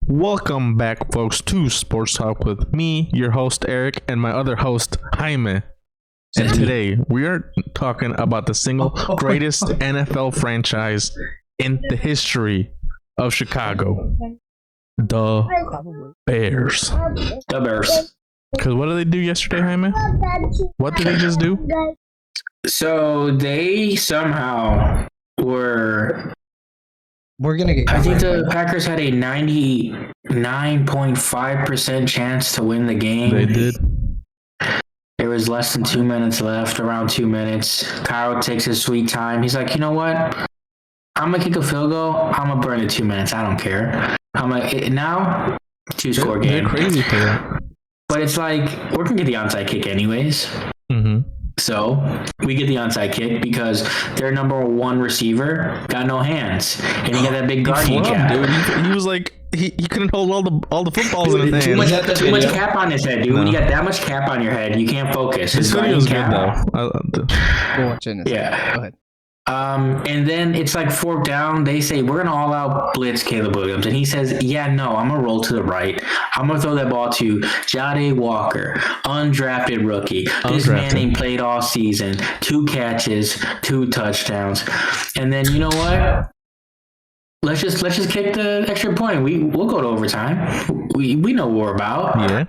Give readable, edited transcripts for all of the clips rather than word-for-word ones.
Welcome back, folks, to Sports Talk with me, your host, Eric, and my other host, Jaime. And today, we are talking about the single greatest NFL franchise in the history of Chicago. The Bears. The Bears. Because what did they do yesterday, Jaime? What did they just do? So they somehow were... I think the Packers had a 99.5% chance to win the game. They did. There was less than 2 minutes left, around 2 minutes. Kyle takes his sweet time. He's like, you know what? I'm going to kick a field goal. I'm going to burn it 2 minutes. I don't care. I'm like, now, two-score game. They're crazy for that. But it's like, we're going to get the onside kick anyways. Mm-hmm. So we get the onside kick because their number one receiver got no hands, and he got that big guardian cap. Dude, he was like he couldn't hold all the footballs in his hands. Too much Yeah. cap on his head, dude. No. When you got that much cap on your head, you can't focus. His video was good though. Yeah. Go ahead. And then it's like fourth down. They say, we're going to all out blitz Caleb Williams. And he says, yeah, no, I'm going to roll to the right. I'm going to throw that ball to Jade Walker, undrafted rookie. This man ain't played all season. 2 catches, 2 touchdowns. And then, you know what? Let's just kick the extra point. We'll go to overtime. We know what we're about. Yeah.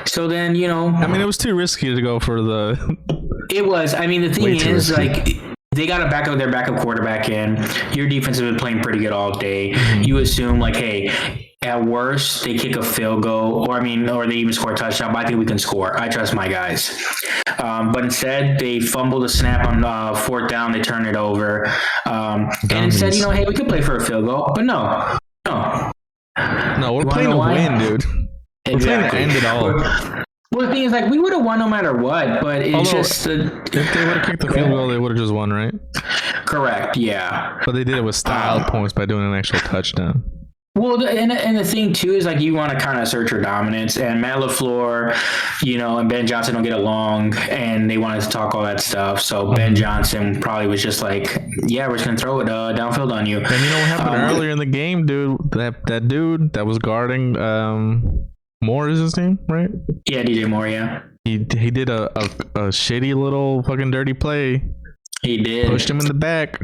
So then, you know. I mean, it was too risky to go for the. It was. I mean, the thing is, like. They got their backup quarterback in. Your defense has been playing pretty good all day. You assume, like, hey, at worst, they kick a field goal, or they even score a touchdown, but I think we can score. I trust my guys. But instead, they fumbled a snap on fourth down. They turn it over. And instead, you know, hey, we could play for a field goal. But no. No, we're playing to win, dude. Exactly. We're playing to end it all. Well, the thing is, like, we would have won no matter what, but it's just... if they would have kicked the field goal, they would have just won, right? Correct, yeah. But they did it with style points by doing an actual touchdown. Well, and the thing, too, is, like, you want to kind of assert your dominance, and Matt LaFleur, you know, and Ben Johnson don't get along, and they wanted to talk all that stuff, so Ben Johnson probably was just like, yeah, we're just going to throw it downfield on you. And you know what happened earlier in the game, dude? That dude that was guarding... Moore is his name, right? Yeah, DJ Moore, yeah. He did a shitty little fucking dirty play. He did. Pushed him in the back.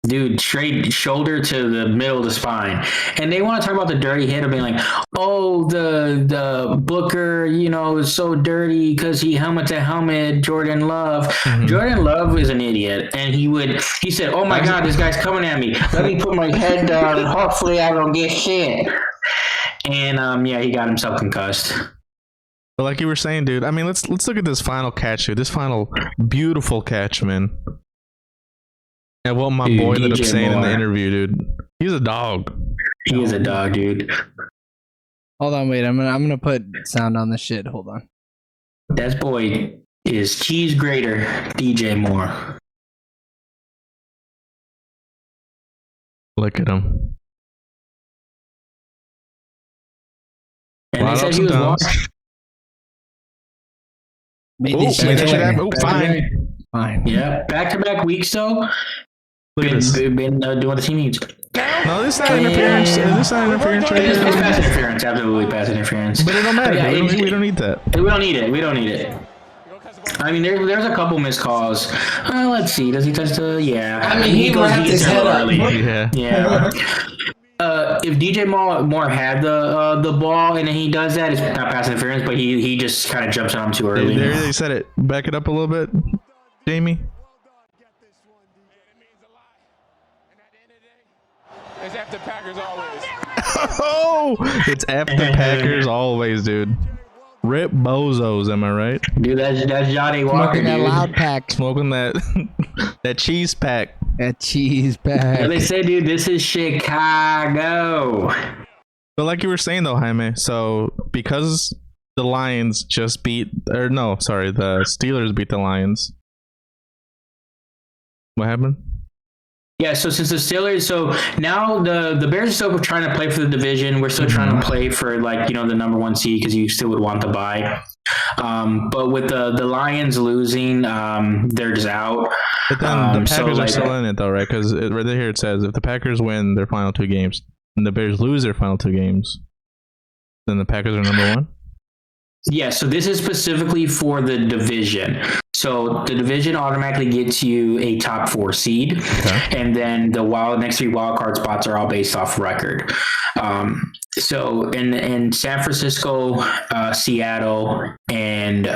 Dude, straight shoulder to the middle of the spine. And they want to talk about the dirty hit of being like, oh, the Booker, you know, is so dirty because he helmet to helmet Jordan Love. Mm-hmm. Jordan Love is an idiot. And he said, oh my God, this guy's coming at me. Let me put my head down. Hopefully I don't get shit. And he got himself concussed. But like you were saying, dude, I mean, let's look at this final catch, dude. This final beautiful catch, man. And what my boy ended up saying in the interview, dude. He's a dog. He is a dog, dude. Hold on, wait. I'm gonna put sound on the shit. Hold on. That boy is cheese grater, DJ Moore. Look at him. And they said he was walking. Fine. Yeah, back-to-back weeks though. Been doing the team needs. No, this is not interference. This is not interference. It's pass interference. Absolutely pass interference. But it don't matter. Yeah, we don't need that. We don't need it. I mean, there's a couple missed calls. Let's see. Does he touch the? Yeah. I mean, he wrapped his head up. Yeah. If DJ Moore had the ball and then he does that, it's not pass interference, but he just kind of jumps on him too early. There they said it. Back it up a little bit, Jamie. It's after Packers always. Oh, it's after Packers always, dude. Rip bozos, am I right? Dude, that's Johnny Walker, Smoking that loud pack. Smoking that that cheese pack. That cheese pack. Yeah, they say, dude, this is Chicago. But like you were saying though, Jaime, so because the Lions just the Steelers beat the Lions. What happened? Yeah, so since the Steelers, so now the Bears are still trying to play for the division. We're still trying to play for, like, you know, the number 1 seed because you still would want to bye. But with the Lions losing, they're just out. But then the Packers are still in it though, right? Because right here it says if the Packers win their final 2 games, and the Bears lose their final 2 games, then the Packers are number 1? Yeah, so this is specifically for the division. So the division automatically gets you a top 4 seed, and then the next 3 wild card spots are all based off record. So in San Francisco, Seattle, and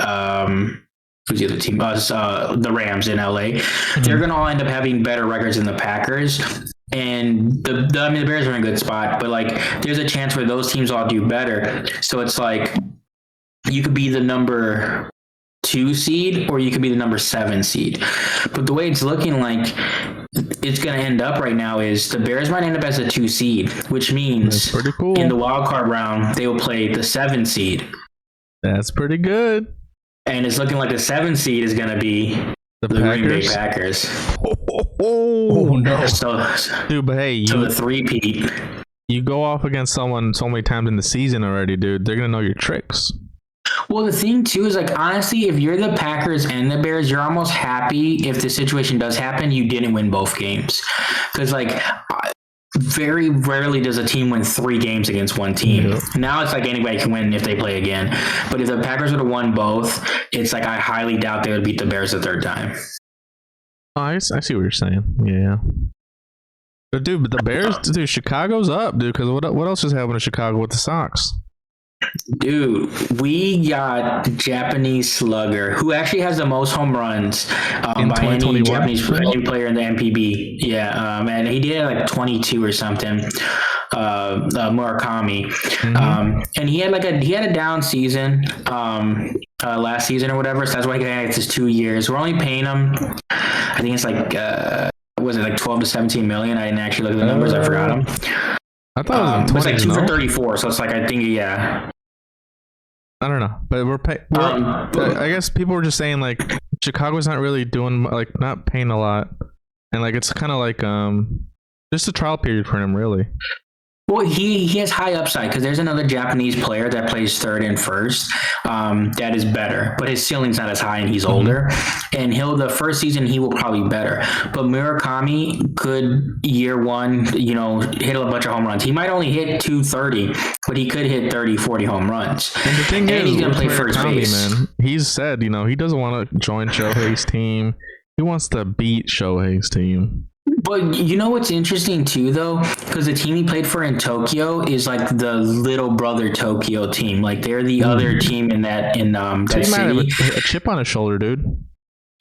who's the other team? The Rams in LA. They're going to all end up having better records than the Packers. And the Bears are in a good spot, but like there's a chance where those teams all do better. So it's like you could be the number 2 seed or you could be the number 7 seed. But the way it's looking like it's going to end up right now is the Bears might end up as a 2 seed, which means pretty cool. In the wild card round, they will play the 7 seed. That's pretty good. And it's looking like the 7 seed is going to be the Green Bay Packers. Oh no. So, dude, but hey, so the 3-peat. You go off against someone so many times in the season already, dude. They're going to know your tricks. Well, the thing too is like honestly, if you're the Packers and the Bears, you're almost happy if the situation does happen, you didn't win both games, because like very rarely does a team win 3 games against one team. Yeah. Now it's like anybody can win if they play again, but if the Packers would have won both, it's like I highly doubt they would beat the Bears a 3rd time. Oh, I see what you're saying. Yeah. But dude, the Bears, dude, Chicago's up, dude. Because what else is happening in Chicago with the Sox? Dude, we got Japanese slugger who actually has the most home runs by any Japanese player in the MPB. Yeah, and he did like 22 or something. Murakami, and he had a down season last season or whatever. So that's why he got his 2 years. We're only paying him. I think it's like was it like 12 to 17 million? I didn't actually look at the numbers. I forgot them. I thought it was like 2 for 34. So it's like I think yeah. I don't know, but I guess people were just saying like Chicago's not really doing like not paying a lot, and like it's kind of like just a trial period for him, really. Well, he has high upside because there's another Japanese player that plays 3rd and 1st that is better, but his ceiling's not as high and he's older. And the first season he will probably be better. But Murakami could year 1, hit a bunch of home runs. He might only hit 230, but he could hit 30, 40 home runs. And the thing is, he's gonna play first base. Man, he's said he doesn't want to join Shohei's team. He wants to beat Shohei's team. But you know what's interesting too, though, because the team he played for in Tokyo is like the little brother Tokyo team. Like they're the other team in that city. A chip on his shoulder, dude.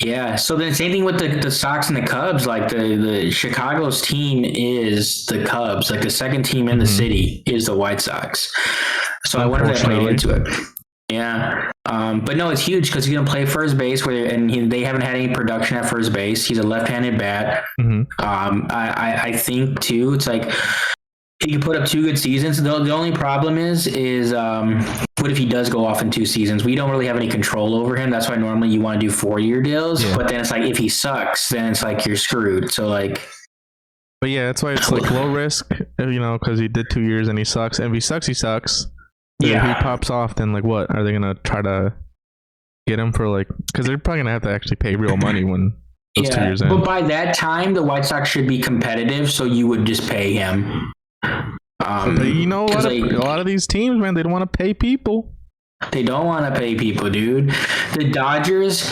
Yeah. So then same thing with the Sox and the Cubs. Like the Chicago's team is the Cubs. Like the second team in the city is the White Sox. So I wonder if that played into it. Yeah. But no, it's huge because he's going to play first base they haven't had any production at first base. He's a left-handed bat. I think too, it's like he can put up 2 good seasons. The only problem is what if he does go off in 2 seasons? We don't really have any control over him. That's why normally you want to do 4-year deals. Yeah. But then it's like if he sucks, then it's like you're screwed. So like. But yeah, that's why it's like low risk, because he did 2 years and he sucks. And if he sucks, he sucks. Yeah. If he pops off, then like what? Are they going to try to get him for like... Because they're probably going to have to actually pay real money when those 2 years end. But by that time, the White Sox should be competitive, so you would just pay him. But you know what? A lot of these teams, man, they don't want to pay people. They don't want to pay people, dude. The Dodgers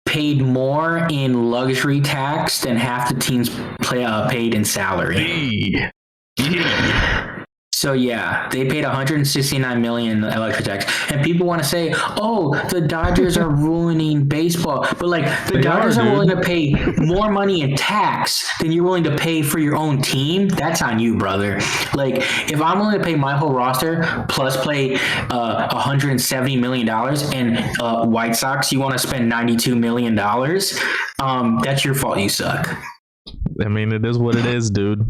paid more in luxury tax than half the teams paid in salary. Yeah. So yeah, they paid $169 million electric tax, and people want to say, "Oh, the Dodgers are ruining baseball," but like the Dodgers are willing to pay more money in tax than you're willing to pay for your own team. That's on you, brother. Like if I'm willing to pay my whole roster plus pay $170 million, and White Sox, you want to spend $92 million, that's your fault. You suck. I mean, it is what it is, dude.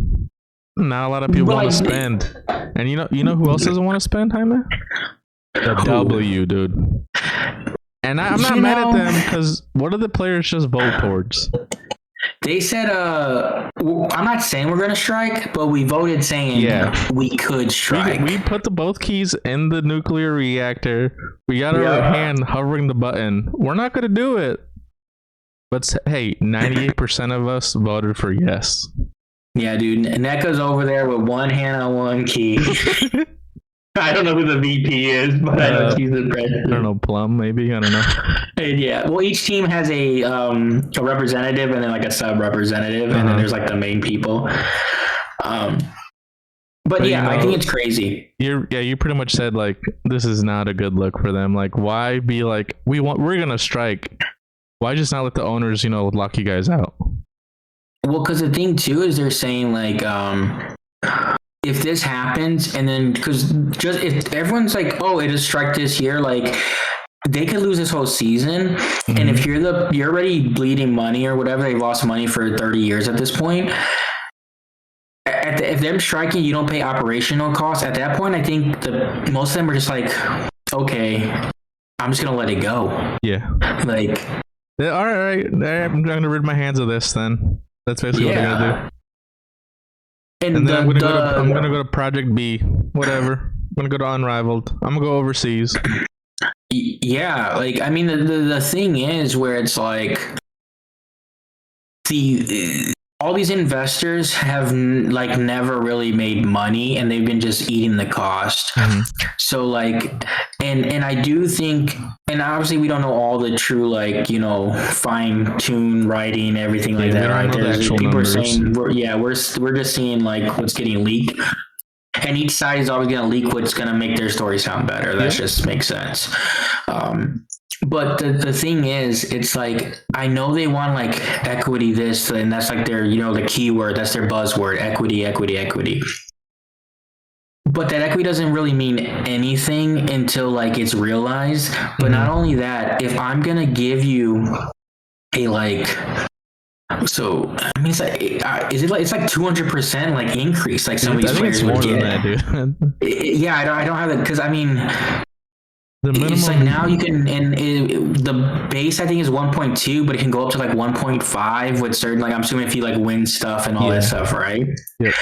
Not a lot of people want to spend. And you know who else doesn't want to spend, Jaime? The W, dude. And I'm not mad at them because what do the players just vote towards? They said, I'm not saying we're going to strike, but we voted saying we could strike. We put both keys in the nuclear reactor. We got our hand hovering the button. We're not going to do it. But hey, 98% of us voted for yes. Yeah, dude. NECA's over there with one hand on one key. I don't know who the VP is, but I know she's the president. I don't know, Plum, maybe? I don't know. And yeah, well, each team has a representative and then like a sub representative, and then there's like the main people. But yeah, I think it's crazy. You pretty much said like this is not a good look for them. Like, why be like we're gonna strike? Why just not let the owners, lock you guys out? Well, because the thing too is they're saying like if this happens, and then because just if everyone's like, oh, it is strike this year, like they could lose this whole season. And if you're already bleeding money or whatever, they've lost money for 30 years at this point. If they're striking, you don't pay operational costs. At that point, I think most of them are just like, okay, I'm just gonna let it go. Yeah. Like, all right, I'm gonna rid my hands of this. Then that's basically what I'm gonna do. And then I'm gonna go to Project B. Whatever. I'm gonna go to Unrivaled. I'm gonna go overseas. Yeah, like I mean, the thing is where it's like all these investors have like never really made money, and they've been just eating the cost. So like, and I do think, and obviously we don't know all the true like fine tune writing, everything like that, right? People are saying we're just seeing like what's getting leaked. And each side is always going to leak what's going to make their story sound better. That just makes sense. But the thing is, it's like, I know they want like equity this, and that's like their, the keyword, that's their buzzword, equity. But that equity doesn't really mean anything until like it's realized. But not only that, if I'm going to give you a like, so I mean, it's like, it's like 200% like increase, like some of these players would get. That, dude. Yeah, I don't have that because I mean, the minimum. It's like now you can, and the base I think is 1.2, but it can go up to like 1.5 with certain, like I'm assuming if you like win stuff and all that stuff, right? Yeah.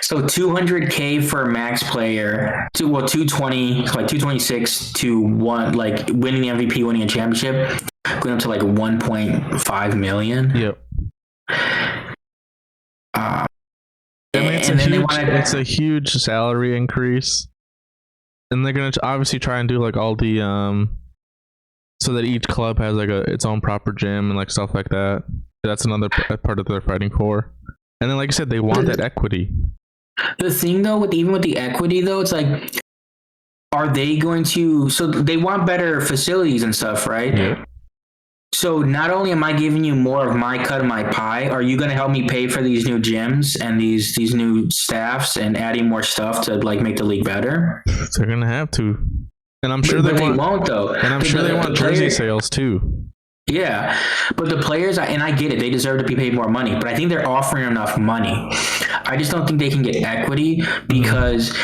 So 200K for a max player, 220, like 226 to one, like winning the MVP, winning a championship, going up to like 1.5 million. Yep. It's a huge salary increase, and they're gonna obviously try and do like all the so that each club has like its own proper gym and like stuff like that. That's another part that they're fighting for. And then, like I said, they want that equity. The thing though, even with the equity though, it's like, are they going to? So they want better facilities and stuff, right? Yeah. So not only am I giving you more of my cut of my pie, are you going to help me pay for these new gyms and these new staffs and adding more stuff to like make the league better? They're going to have to, and I'm sure they won't though. And I'm sure they want jersey sales too. Yeah, but the players, and I get it, they deserve to be paid more money, but I think they're offering enough money. I just don't think they can get equity because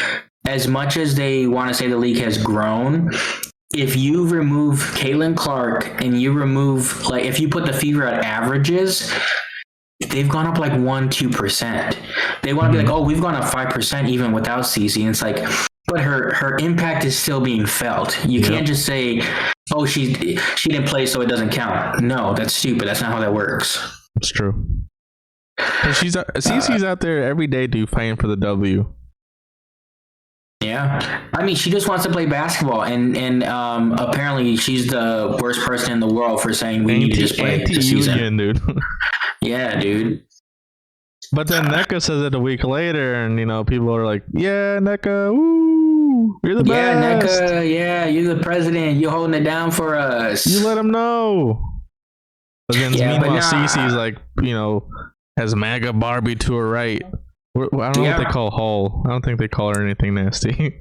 as much as they want to say the league has grown, if you remove Caitlin Clark and you remove, like, if you put the Fever at averages, they've gone up like 1-2%. They want to be like, oh, we've gone up 5% even without CC. And it's like, but her impact is still being felt. You can't just say, oh, she didn't play, so it doesn't count. No, that's stupid. That's not how that works. It's true. CC's out there every day, dude, fighting for the W. Yeah, I mean, she just wants to play basketball, and apparently she's the worst person in the world for saying we need to just play the season, dude. Yeah, dude. But then NECA says it a week later, and people are like, "Yeah, NECA, woo, you're the best." Yeah, NECA, yeah, you're the president. You're holding it down for us. You let them know. But then meanwhile, Cece's like, has MAGA Barbie to her right. I don't know what they call Hall. I don't think they call her anything nasty.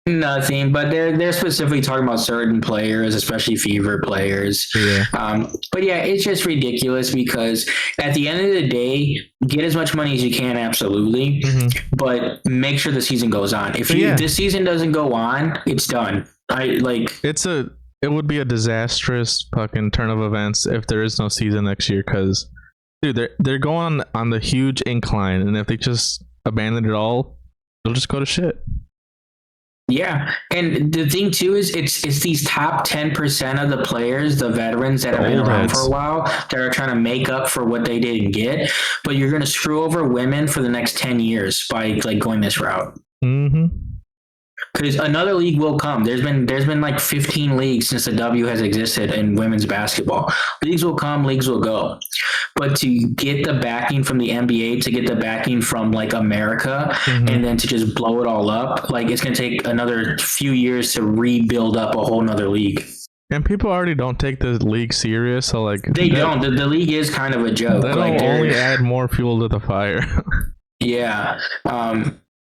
Nothing, but they're specifically talking about certain players, especially Fever players. Yeah. But yeah, it's just ridiculous because at the end of the day, get as much money as you can, absolutely, but make sure the season goes on. If this season doesn't go on, it's done. It would be a disastrous fucking turn of events if there is no season next year because. Dude, they're going on the huge incline, and if they just abandon it all, it'll just go to shit. Yeah, and the thing too is it's these top 10% of the players, the veterans that have been Old around heads. for a while, that are trying to make up for what they didn't get. But you're going to screw over women for the next 10 years by like going this route. Mm-hmm. Because another league will come. There's been like 15 leagues since the W has existed in women's basketball. Leagues will come, leagues will go. But to get the backing from the NBA, to get the backing from like America, and then to just blow it all up, like it's going to take another few years to rebuild up a whole nother league. And people already don't take the league serious, so like They don't. The league is kind of a joke. That'll Like only add more fuel to the fire. yeah.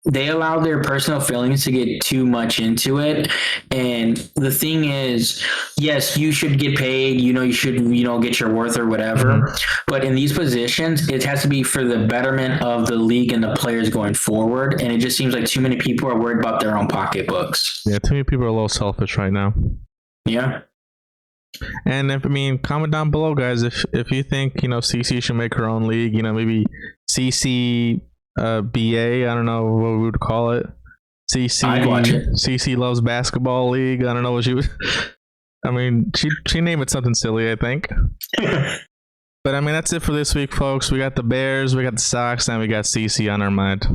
They allow their personal feelings to get too much into it. And the thing is, yes, you should get paid, you should, get your worth or whatever. But in these positions, it has to be for the betterment of the league and the players going forward. And it just seems like too many people are worried about their own pocketbooks. Yeah, too many people are a little selfish right now. Yeah. And comment down below, guys, if you think, CC should make her own league, maybe CC BA, I don't know what we would call it. CC, I'd watch it. CC Loves Basketball League. I don't know what she would. She named it something silly, I think. But that's it for this week, folks. We got the Bears, we got the Sox, and we got CC on our mind.